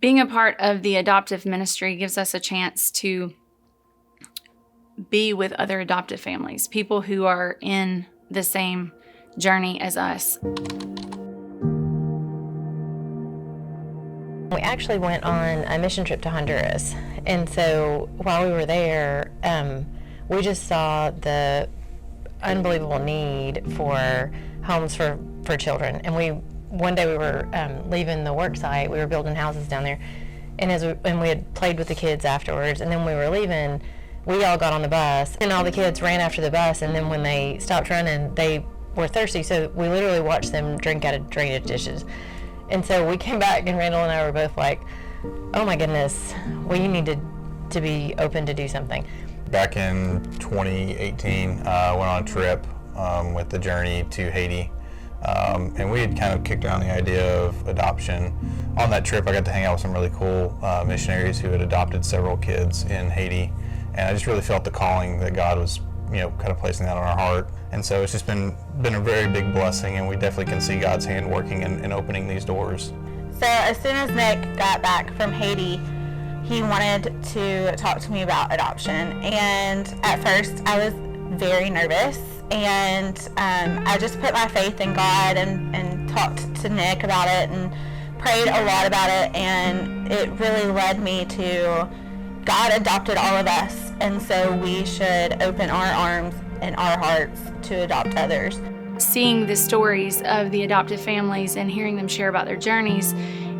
Being a part of the adoptive ministry gives us a chance to be with other adoptive families, people who are in the same journey as us. We actually went on a mission trip to Honduras, and so while we were there, we just saw the unbelievable need for homes for children. And one day we were leaving the work site. We were building houses down there, and we had played with the kids afterwards. And then when we were leaving, we all got on the bus, and all the kids ran after the bus. And then when they stopped running, they were thirsty, so we literally watched them drink out of drainage dishes. And so we came back, and Randall and I were both like, "Oh my goodness, we needed to be open to do something." Back in 2018, I went on a trip with the Journey to Haiti. And we had kind of kicked around the idea of adoption. On that trip, I got to hang out with some really cool missionaries who had adopted several kids in Haiti. And I just really felt the calling that God was, kind of placing that on our heart. And so it's just been a very big blessing, and we definitely can see God's hand working and opening these doors. So as soon as Nick got back from Haiti, he wanted to talk to me about adoption. And at first I was very nervous, and I just put my faith in God and talked to Nick about it and prayed a lot about it, and it really led me to God adopted all of us, and so we should open our arms and our hearts to adopt others. Seeing the stories of the adoptive families and hearing them share about their journeys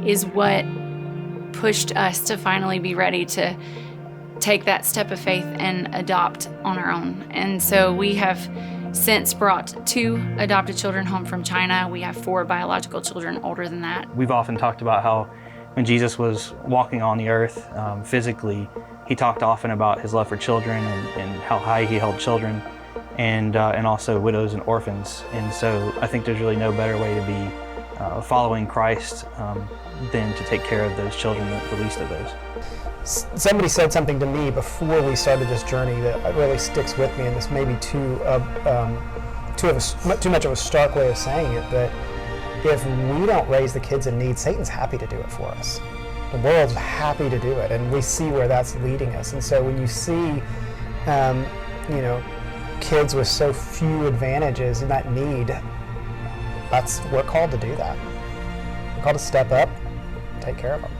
is what pushed us to finally be ready to take that step of faith and adopt on our own. And so we have since brought 2 adopted children home from China. We have 4 biological children older than that. We've often talked about how when Jesus was walking on the earth physically, he talked often about his love for children and how high he held children, and also widows and orphans. And so I think there's really no better way to be following Christ than to take care of those children, the least of those. Somebody said something to me before we started this journey that really sticks with me, and this may be too much of a stark way of saying it, but if we don't raise the kids in need, Satan's happy to do it for us. The world's happy to do it, and we see where that's leading us. And so when you see, kids with so few advantages and that need, we're called to do that. We're called to step up and take care of them.